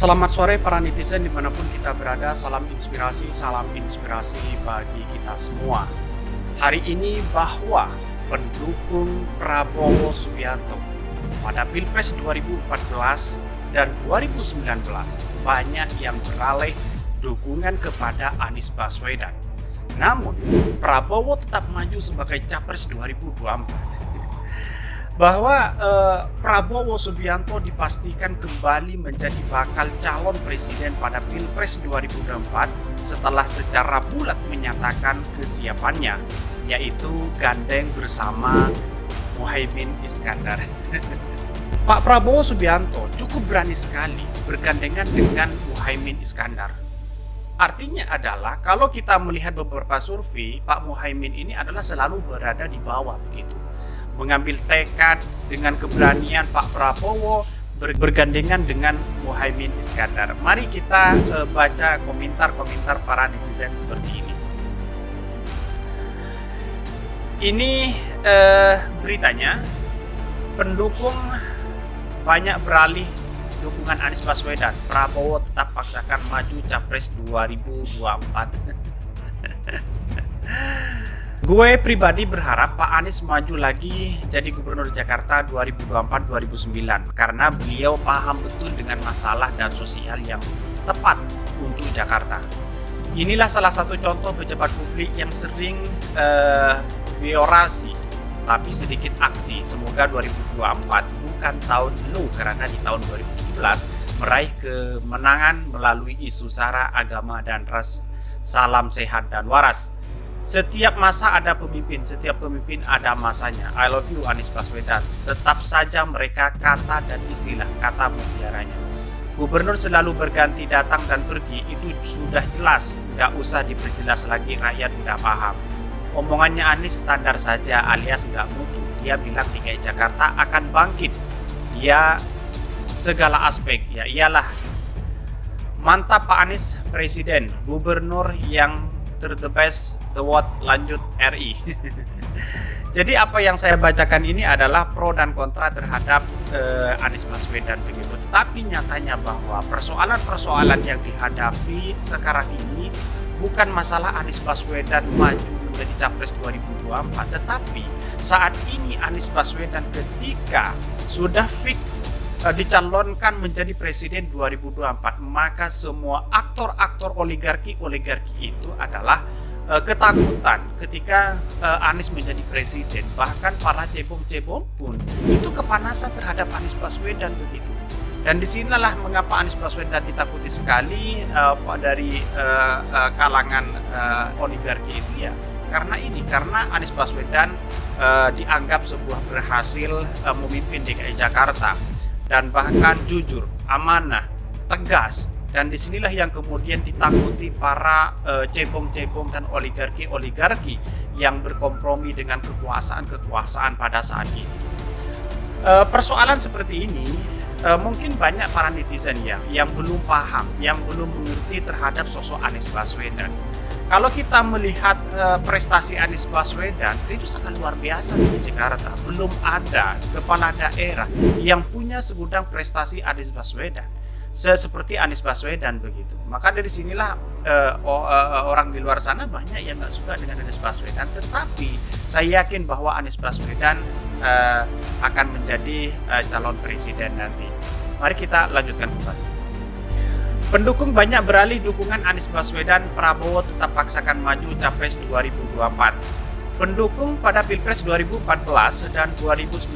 Selamat sore para netizen dimanapun kita berada, salam inspirasi bagi kita semua. Hari ini bahwa pendukung Prabowo Subianto pada Pilpres 2014 dan 2019 banyak yang beralih dukungan kepada Anies Baswedan. Namun, Prabowo tetap maju sebagai Capres 2024. Bahwa Prabowo Subianto dipastikan kembali menjadi bakal calon presiden pada Pilpres 2024 setelah secara bulat menyatakan kesiapannya, yaitu gandeng bersama Muhaimin Iskandar. Pak Prabowo Subianto cukup berani sekali bergandengan dengan Muhaimin Iskandar. Artinya adalah kalau kita melihat beberapa survei, Pak Muhaimin ini adalah selalu berada di bawah begitu. Mengambil tekad dengan keberanian Pak Prabowo bergandengan dengan Muhaimin Iskandar. Mari kita baca komentar-komentar para netizen seperti ini. Ini beritanya, pendukung banyak beralih dukungan Anies Baswedan. Prabowo tetap paksakan maju Capres 2024. Gue pribadi berharap Pak Anies maju lagi jadi Gubernur Jakarta 2024-2029 karena beliau paham betul dengan masalah dan sosial yang tepat untuk Jakarta. Inilah salah satu contoh pejabat publik yang sering berorasi tapi sedikit aksi. Semoga 2024 bukan tahun lu, karena di tahun 2017 meraih kemenangan melalui isu SARA, agama dan ras. Salam sehat dan waras. Setiap masa ada pemimpin, setiap pemimpin ada masanya. I love you Anies Baswedan. Tetap saja mereka kata dan istilah, kata mutiaranya. Gubernur selalu berganti datang dan pergi, itu sudah jelas. Gak usah diperjelas lagi, rakyat udah paham. Omongannya Anies standar saja alias gak mutu. Dia bilang DKI Jakarta akan bangkit. Dia segala aspek, ya iyalah. Mantap Pak Anies, Presiden, Gubernur yang the best, the what, lanjut RI. Jadi apa yang saya bacakan ini adalah pro dan kontra terhadap Anies Baswedan begitu. Tetapi nyatanya bahwa persoalan-persoalan yang dihadapi sekarang ini bukan masalah Anies Baswedan maju menjadi Capres 2024, tetapi saat ini Anies Baswedan ketika sudah fix dicalonkan menjadi presiden 2024, maka semua aktor-aktor oligarki itu adalah ketakutan ketika Anies menjadi presiden. Bahkan para cebong-cebong pun itu kepanasan terhadap Anies Baswedan begitu. Dan disinilah mengapa Anies Baswedan ditakuti sekali dari kalangan oligarki itu ya. Karena Anies Baswedan dianggap sebuah berhasil memimpin DKI Jakarta. Dan bahkan jujur, amanah, tegas. Dan disinilah yang kemudian ditakuti para cebong-cebong dan oligarki yang berkompromi dengan kekuasaan pada saat ini. Persoalan seperti ini mungkin banyak para netizen yang belum paham, yang belum mengerti terhadap sosok Anies Baswedan. Kalau kita melihat prestasi Anies Baswedan, itu sangat luar biasa di Jakarta. Belum ada kepala daerah yang punya segudang prestasi Anies Baswedan seperti Anies Baswedan begitu. Maka dari sinilah orang di luar sana banyak yang nggak suka dengan Anies Baswedan. Tetapi saya yakin bahwa Anies Baswedan akan menjadi calon presiden nanti. Mari kita lanjutkan kembali. Pendukung banyak beralih dukungan Anies Baswedan, Prabowo tetap paksakan maju Capres 2024. Pendukung pada Pilpres 2014 dan 2019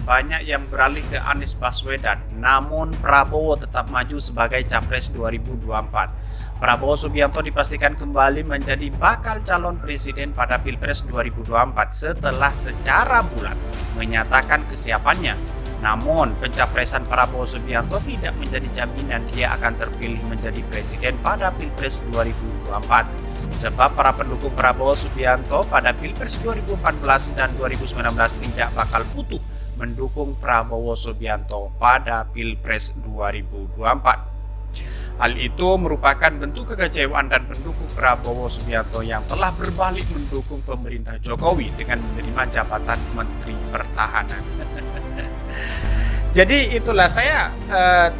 banyak yang beralih ke Anies Baswedan, namun Prabowo tetap maju sebagai Capres 2024. Prabowo Subianto dipastikan kembali menjadi bakal calon presiden pada Pilpres 2024 setelah secara bulat menyatakan kesiapannya. Namun, pencapresan Prabowo Subianto tidak menjadi jaminan dia akan terpilih menjadi presiden pada Pilpres 2024. Sebab para pendukung Prabowo Subianto pada Pilpres 2014 dan 2019 tidak bakal utuh mendukung Prabowo Subianto pada Pilpres 2024. Hal itu merupakan bentuk kekecewaan dan pendukung Prabowo Subianto yang telah berbalik mendukung pemerintah Jokowi dengan menerima jabatan Menteri Pertahanan. Jadi itulah saya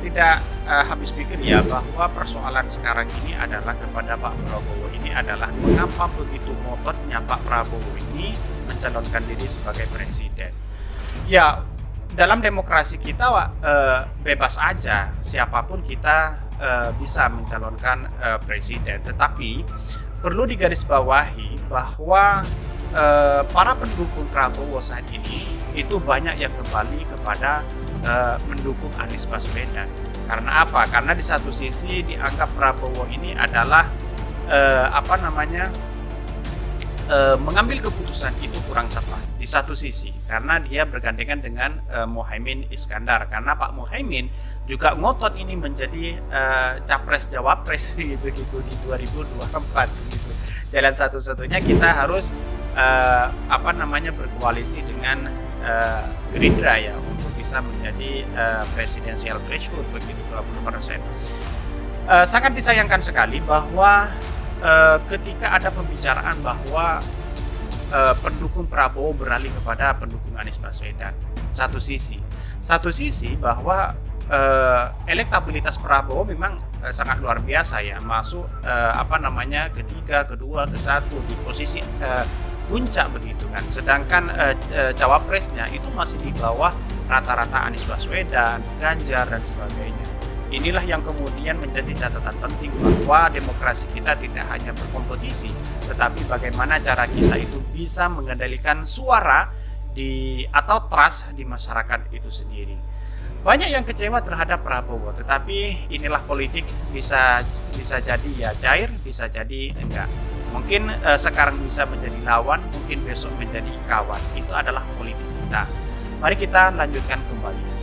tidak habis pikir ya bahwa persoalan sekarang ini adalah kepada Pak Prabowo ini adalah mengapa begitu ngototnya Pak Prabowo ini mencalonkan diri sebagai presiden. Ya, dalam demokrasi kita bebas aja siapapun kita bisa mencalonkan presiden, tetapi perlu digarisbawahi bahwa para pendukung Prabowo saat ini itu banyak yang kembali kepada mendukung Anies Baswedan. Karena apa? Karena di satu sisi dianggap Prabowo ini adalah mengambil keputusan itu kurang tepat di satu sisi karena dia bergandengan dengan Muhaimin Iskandar, karena Pak Muhaimin juga ngotot ini menjadi capres jawapres begitu di 2024 begitu. Jalan satu-satunya kita harus berkoalisi dengan Gerindra ya untuk bisa menjadi presidensial threshold begitu 20%. Sangat disayangkan sekali bahwa ketika ada pembicaraan bahwa pendukung Prabowo beralih kepada pendukung Anies Baswedan, satu sisi bahwa elektabilitas Prabowo memang sangat luar biasa ya, masuk ketiga, kedua, ke satu di posisi puncak begitu kan, sedangkan cawapresnya itu masih di bawah rata-rata Anies Baswedan, Ganjar dan sebagainya. Inilah yang kemudian menjadi catatan penting bahwa demokrasi kita tidak hanya berkompetisi, tetapi bagaimana cara kita itu bisa mengendalikan suara atau trust di masyarakat itu sendiri. Banyak yang kecewa terhadap Prabowo, tetapi inilah politik, bisa jadi ya cair, bisa jadi enggak. Mungkin sekarang bisa menjadi lawan, mungkin besok menjadi kawan. Itu adalah politik kita. Mari kita lanjutkan kembali.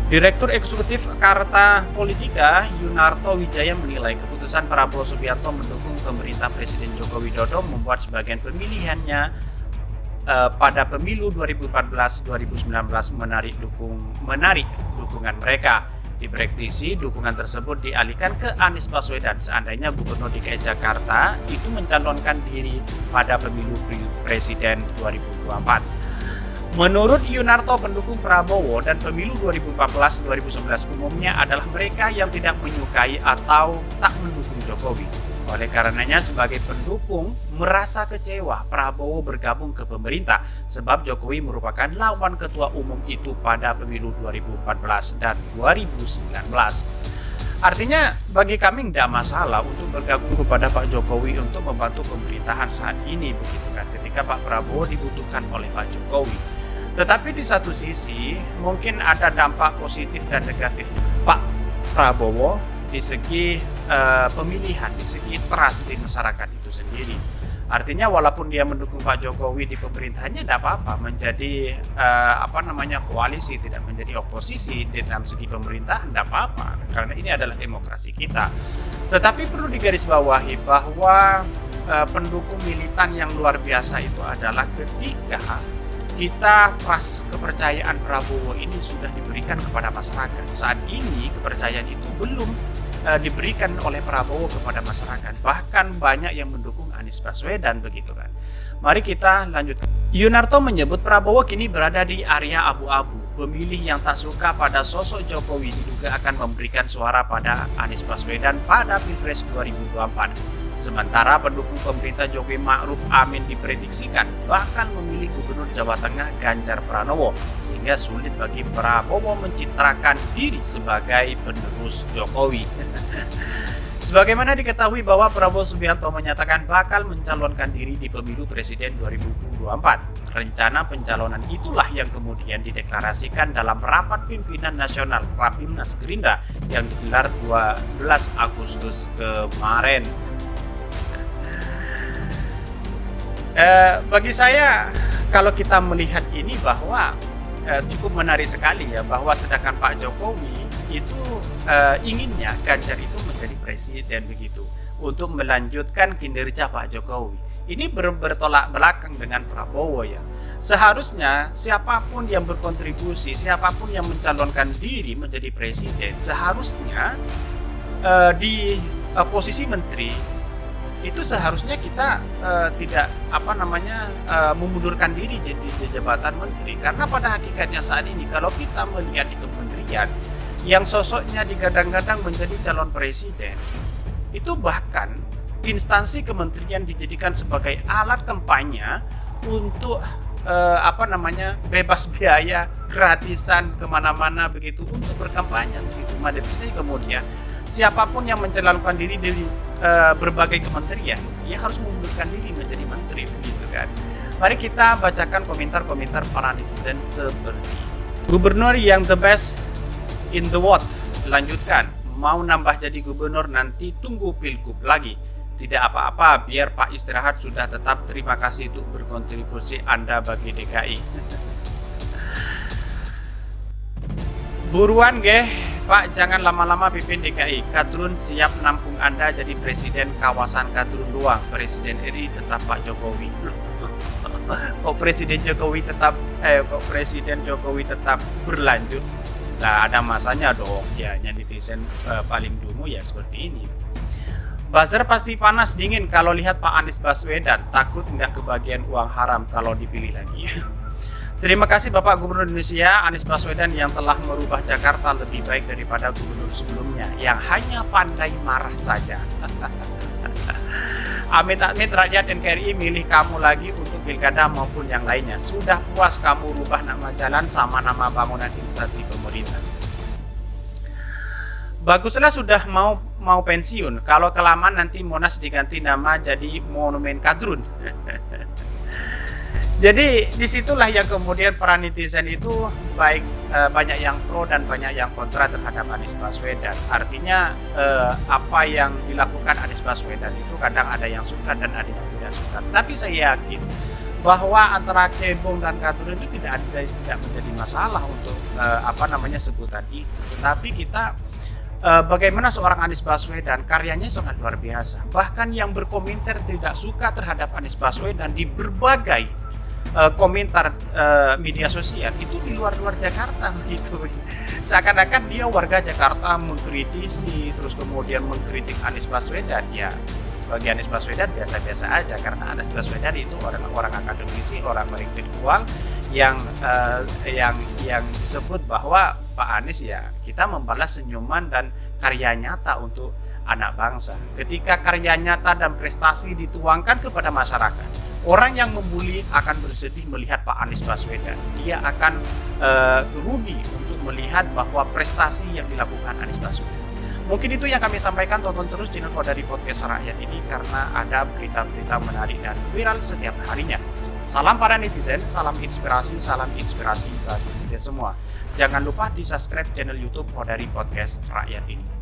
Direktur Eksekutif Carta Politika Yunarto Wijaya menilai keputusan Prabowo Subianto mendukung pemerintah Presiden Joko Widodo membuat sebagian pemilihannya pada pemilu 2014-2019 menarik dukungan mereka. Diprediksi dukungan tersebut dialihkan ke Anies Baswedan seandainya Gubernur DKI Jakarta itu mencalonkan diri pada pemilu Presiden 2024. Menurut Yunarto, pendukung Prabowo dan pemilu 2014-2019 umumnya adalah mereka yang tidak menyukai atau tak mendukung Jokowi. Oleh karenanya sebagai pendukung merasa kecewa Prabowo bergabung ke pemerintah sebab Jokowi merupakan lawan ketua umum itu pada pemilu 2014 dan 2019. Artinya bagi kami tidak masalah untuk bergabung kepada Pak Jokowi untuk membantu pemerintahan saat ini begitu kan, ketika Pak Prabowo dibutuhkan oleh Pak Jokowi. Tetapi di satu sisi mungkin ada dampak positif dan negatif Pak Prabowo di segi pemilihan, di segi trust di masyarakat itu sendiri. Artinya walaupun dia mendukung Pak Jokowi di pemerintahannya tidak apa-apa, menjadi koalisi, tidak menjadi oposisi di dalam segi pemerintahan tidak apa-apa, karena ini adalah demokrasi kita. Tetapi perlu digarisbawahi bahwa pendukung militan yang luar biasa itu adalah ketika kita trust kepercayaan Prabowo ini sudah diberikan kepada masyarakat. Saat ini kepercayaan itu belum diberikan oleh Prabowo kepada masyarakat. Bahkan banyak yang mendukung Anies Baswedan begitu kan. Mari kita lanjutkan. Yunarto menyebut Prabowo kini berada di area abu-abu. Pemilih yang tak suka pada sosok Jokowi diduga akan memberikan suara pada Anies Baswedan pada Pilpres 2024. Sementara pendukung pemerintah Jokowi Ma'ruf Amin diprediksikan bakal memilih Gubernur Jawa Tengah Ganjar Pranowo, sehingga sulit bagi Prabowo mencitrakan diri sebagai penerus Jokowi. Sebagaimana diketahui bahwa Prabowo Subianto menyatakan bakal mencalonkan diri di pemilu Presiden 2024. Rencana pencalonan itulah yang kemudian dideklarasikan dalam rapat pimpinan nasional Rapimnas Gerindra yang digelar 12 Agustus kemarin. Bagi saya kalau kita melihat ini bahwa cukup menarik sekali ya, bahwa sedangkan Pak Jokowi itu inginnya Ganjar itu menjadi presiden begitu untuk melanjutkan kinerja Pak Jokowi. Ini bertolak belakang dengan Prabowo ya. Seharusnya siapapun yang berkontribusi, siapapun yang mencalonkan diri menjadi presiden, seharusnya di posisi menteri itu seharusnya kita tidak memundurkan diri jadi jabatan menteri, karena pada hakikatnya saat ini kalau kita melihat di kementerian yang sosoknya digadang-gadang menjadi calon presiden, itu bahkan instansi kementerian dijadikan sebagai alat kampanye untuk bebas biaya, gratisan kemana-mana begitu untuk berkampanye begitu. Maka dari sini kemudian siapapun yang mencalonkan diri dari berbagai kementerian, ia harus mengundurkan diri menjadi menteri begitu kan. Mari kita bacakan komentar-komentar para netizen seperti gubernur yang the best in the world. Lanjutkan, mau nambah jadi gubernur nanti tunggu pilgub lagi. Tidak apa-apa, biar Pak istirahat sudah tetap. Terima kasih untuk berkontribusi Anda bagi DKI. Buruan Pak, jangan lama-lama pimpin DKI. Kadrun siap nampung Anda jadi presiden kawasan Kadrun doang. Presiden RI tetap Pak Jokowi. Kok Presiden Jokowi tetap berlanjut? Nah, ada masanya dong. Ya, netizen paling dungu ya seperti ini. Buzzer pasti panas dingin kalau lihat Pak Anies Baswedan, takut nggak kebagian uang haram kalau dipilih lagi. Terima kasih Bapak Gubernur Indonesia Anies Baswedan yang telah merubah Jakarta lebih baik daripada gubernur sebelumnya yang hanya pandai marah saja. Amit-amit rakyat NKRI milih kamu lagi untuk pilkada maupun yang lainnya. Sudah puas kamu rubah nama jalan sama nama bangunan instansi pemerintah. Baguslah sudah mau pensiun. Kalau kelamaan nanti Monas diganti nama jadi Monumen Kadrun. Jadi disitulah yang kemudian para netizen itu baik banyak yang pro dan banyak yang kontra terhadap Anies Baswedan. Artinya apa yang dilakukan Anies Baswedan itu kadang ada yang suka dan ada yang tidak suka. Tetapi saya yakin bahwa antara cebong dan kadrun itu tidak menjadi masalah untuk sebutan itu. Tetapi kita bagaimana seorang Anies Baswedan karyanya sangat luar biasa. Bahkan yang berkomentar tidak suka terhadap Anies Baswedan di berbagai komentar media sosial itu di luar Jakarta begitu. Seakan-akan dia warga Jakarta mengkritisi terus kemudian mengkritik Anies Baswedan. Ya, bagi Anies Baswedan biasa-biasa aja karena Anies Baswedan itu orang akademisi, orang intelektual yang disebut bahwa Pak Anies ya kita membalas senyuman dan karya nyata untuk anak bangsa. Ketika karya nyata dan prestasi dituangkan kepada masyarakat, orang yang membuli akan bersedih melihat Pak Anies Baswedan. Dia akan rugi untuk melihat bahwa prestasi yang dilakukan Anies Baswedan. Mungkin itu yang kami sampaikan. Tonton terus channel dari Podcast Rakyat ini karena ada berita-berita menarik dan viral setiap harinya. Salam para netizen, salam inspirasi bagi kita semua. Jangan lupa di subscribe channel YouTube dari Podcast Rakyat ini.